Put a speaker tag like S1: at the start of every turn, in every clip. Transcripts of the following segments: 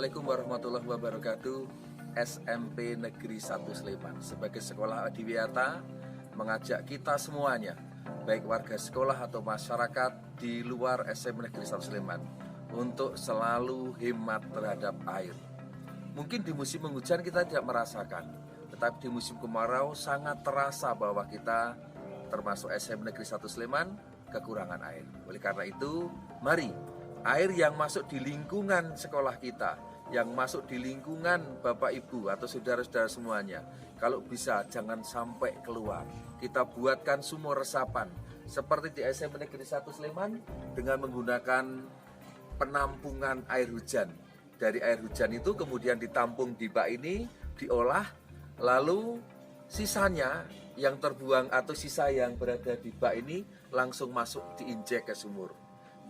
S1: Assalamualaikum warahmatullahi wabarakatuh. SMP Negeri 1 Sleman sebagai sekolah adiwiyata mengajak kita semuanya, baik warga sekolah atau masyarakat di luar SMP Negeri 1 Sleman, untuk selalu hemat terhadap air. Mungkin di musim penghujan kita tidak merasakan, tetapi di musim kemarau sangat terasa bahwa kita termasuk SMP Negeri 1 Sleman kekurangan air. Oleh karena itu, mari air yang masuk di lingkungan sekolah kita, yang masuk di lingkungan Bapak Ibu atau saudara-saudara semuanya, kalau bisa jangan sampai keluar. Kita buatkan sumur resapan seperti di SMP Negeri 1 Sleman dengan menggunakan penampungan air hujan. Dari air hujan itu kemudian ditampung di bak ini, diolah, lalu sisanya yang terbuang atau sisa yang berada di bak ini langsung masuk diinjek ke sumur.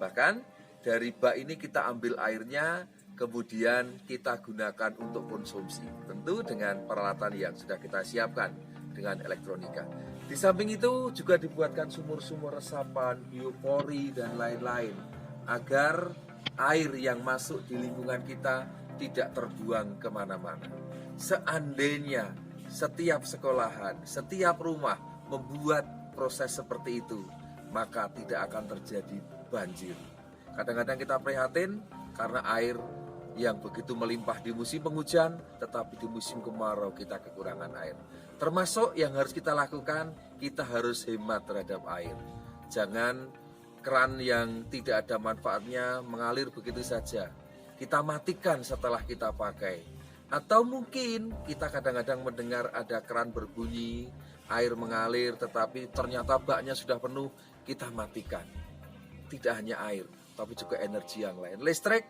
S1: Bahkan dari bak ini kita ambil airnya, kemudian kita gunakan untuk konsumsi. Tentu dengan peralatan yang sudah kita siapkan dengan elektronika. Di samping itu juga dibuatkan sumur-sumur resapan, biopori, dan lain-lain, agar air yang masuk di lingkungan kita tidak terbuang kemana-mana. Seandainya setiap sekolahan, setiap rumah membuat proses seperti itu, maka tidak akan terjadi banjir. Kadang-kadang kita prihatin karena air yang begitu melimpah di musim penghujan, tetapi di musim kemarau kita kekurangan air. Termasuk yang harus kita lakukan, kita harus hemat terhadap air. Jangan keran yang tidak ada manfaatnya mengalir begitu saja. Kita matikan setelah kita pakai. Atau mungkin kita kadang-kadang mendengar ada keran berbunyi, air mengalir tetapi ternyata baknya sudah penuh, kita matikan. Tidak hanya air, tapi juga energi yang lain. Listrik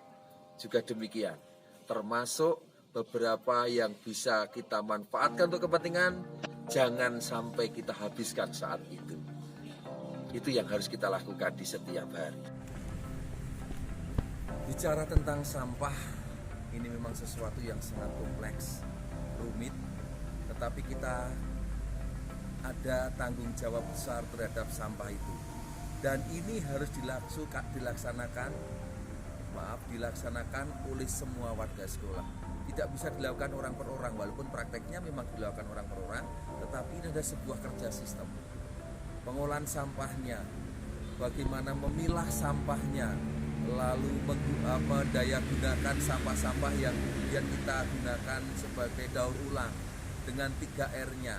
S1: juga demikian. Termasuk beberapa yang bisa kita manfaatkan untuk kepentingan, jangan sampai kita habiskan saat itu. Itu yang harus kita lakukan di setiap hari. Bicara tentang sampah, ini memang sesuatu yang sangat kompleks, rumit, tetapi kita ada tanggung jawab besar terhadap sampah itu. Dan ini harus dilaksanakan oleh semua warga sekolah. Tidak bisa dilakukan orang per orang, walaupun prakteknya memang dilakukan orang per orang, tetapi ini ada sebuah kerja sistem. Pengolahan sampahnya, bagaimana memilah sampahnya, lalu daya gunakan sampah-sampah yang kemudian kita gunakan sebagai daur ulang dengan 3R-nya.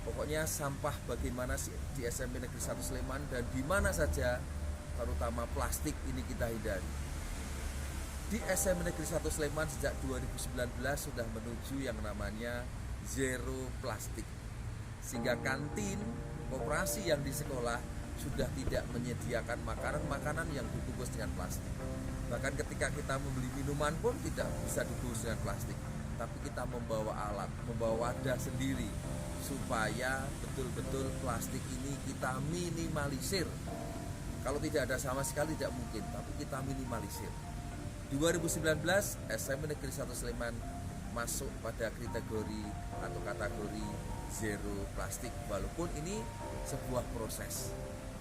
S1: Pokoknya sampah bagaimana di SMP Negeri 1 Sleman dan di mana saja, terutama plastik ini kita hindari. Di SMP Negeri 1 Sleman sejak 2019 sudah menuju yang namanya zero plastik. Sehingga kantin, koperasi yang di sekolah sudah tidak menyediakan makanan-makanan yang dibungkus dengan plastik. Bahkan ketika kita membeli minuman pun tidak bisa dibungkus dengan plastik. Tapi kita membawa alat, membawa wadah sendiri, supaya betul-betul plastik ini kita minimalisir. Kalau tidak ada sama sekali tidak mungkin, tapi kita minimalisir. 2019 SMP Negeri 1 Sleman masuk pada kategori zero plastik, walaupun ini sebuah proses.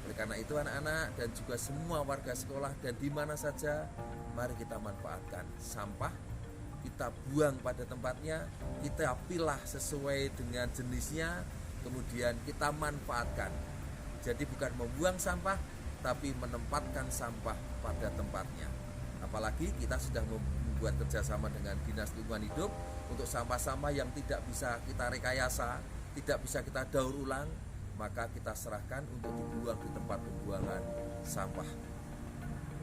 S1: Oleh karena itu anak-anak dan juga semua warga sekolah dan di mana saja, mari kita manfaatkan sampah. Kita buang pada tempatnya, kita pilah sesuai dengan jenisnya, kemudian kita manfaatkan. Jadi bukan membuang sampah, tapi menempatkan sampah pada tempatnya. Apalagi kita sudah membuat kerjasama dengan Dinas Lingkungan Hidup untuk sampah-sampah yang tidak bisa kita rekayasa, tidak bisa kita daur ulang, maka kita serahkan untuk dibuang di tempat pembuangan sampah.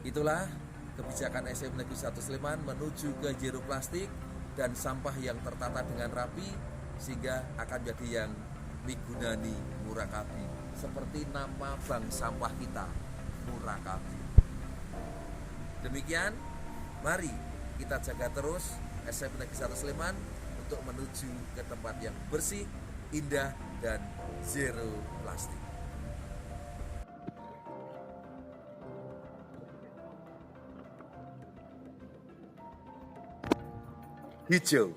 S1: Itulah kebijakan SMP Negeri 1 Sleman menuju ke zero plastik dan sampah yang tertata dengan rapi, sehingga akan jadi yang Migunani Murakabi, seperti nama bank sampah kita, Murakabi. Demikian, mari kita jaga terus SMP Negeri 1 Sleman untuk menuju ke tempat yang bersih, indah, dan zero plastik. Hijau,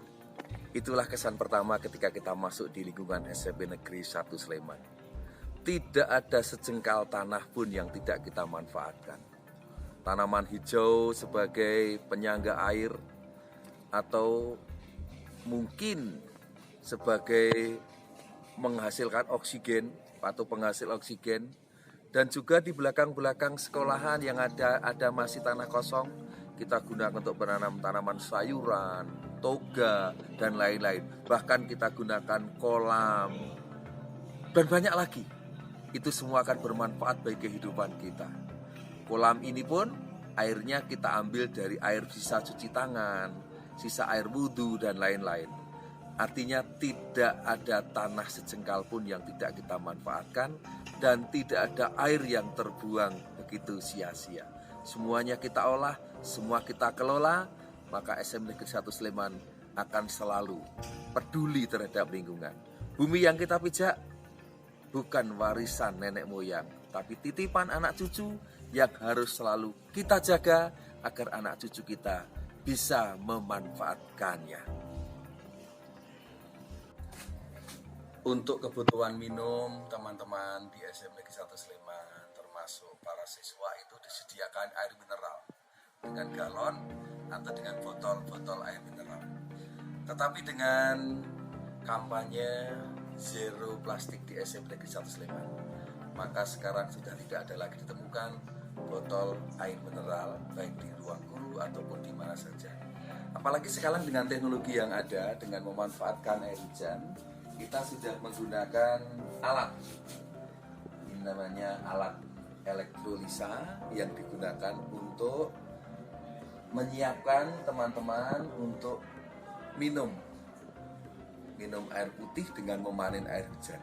S1: itulah kesan pertama ketika kita masuk di lingkungan SMP Negeri 1 Sleman. Tidak ada sejengkal tanah pun yang tidak kita manfaatkan. Tanaman hijau sebagai penyangga air, atau mungkin sebagai menghasilkan oksigen atau penghasil oksigen. Dan juga di belakang-belakang sekolahan yang ada masih tanah kosong, kita gunakan untuk menanam tanaman sayuran, toga, dan lain-lain. Bahkan kita gunakan kolam, dan banyak lagi. Itu semua akan bermanfaat bagi kehidupan kita. Kolam ini pun airnya kita ambil dari air sisa cuci tangan, sisa air wudhu, dan lain-lain. Artinya tidak ada tanah sejengkal pun yang tidak kita manfaatkan, dan tidak ada air yang terbuang begitu sia-sia. Semuanya kita olah, semua kita kelola, maka SMP Negeri 1 Sleman akan selalu peduli terhadap lingkungan. Bumi yang kita pijak bukan warisan nenek moyang, tapi titipan anak cucu yang harus selalu kita jaga agar anak cucu kita bisa memanfaatkannya. Untuk kebutuhan minum teman-teman di SMP Negeri 1 Sleman, termasuk para siswa, itu disediakan air mineral dengan galon atau dengan botol-botol air mineral. Tetapi dengan kampanye zero plastik di SMP Negeri 1 Sleman, maka sekarang sudah tidak ada lagi ditemukan botol air mineral baik di ruang guru ataupun di mana saja. Apalagi sekarang dengan teknologi yang ada, dengan memanfaatkan air hujan, kita sudah menggunakan alat, ini namanya alat elektrolisa, yang digunakan untuk menyiapkan teman-teman untuk minum air putih dengan memanen air hujan.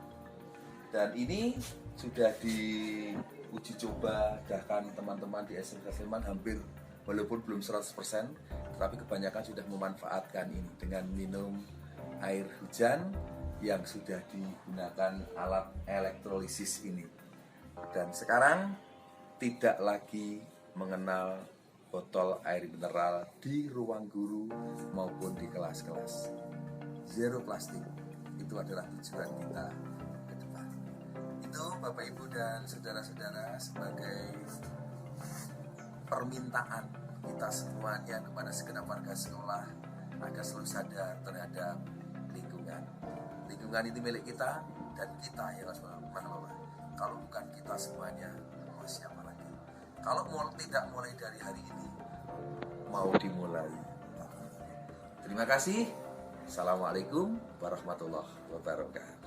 S1: Dan ini sudah diuji coba, bahkan teman-teman di SMP Sleman hampir, walaupun belum 100%, tetapi kebanyakan sudah memanfaatkan ini dengan minum air hujan yang sudah digunakan alat elektrolisis ini. Dan sekarang tidak lagi mengenal botol air mineral di ruang guru maupun di kelas-kelas. Zero plastik, itu adalah tujuan kita ke depan. Itu Bapak Ibu dan saudara-saudara sebagai permintaan kita semuanya kepada segenap warga sekolah agar selalu sadar terhadap lingkungan. Lingkungan ini milik kita, dan kita yang harus mengelola. Kalau bukan kita semuanya, mau siapa lagi? Kalau tidak mulai dari hari ini, mau dimulai. Terima kasih. Assalamualaikum warahmatullahi wabarakatuh.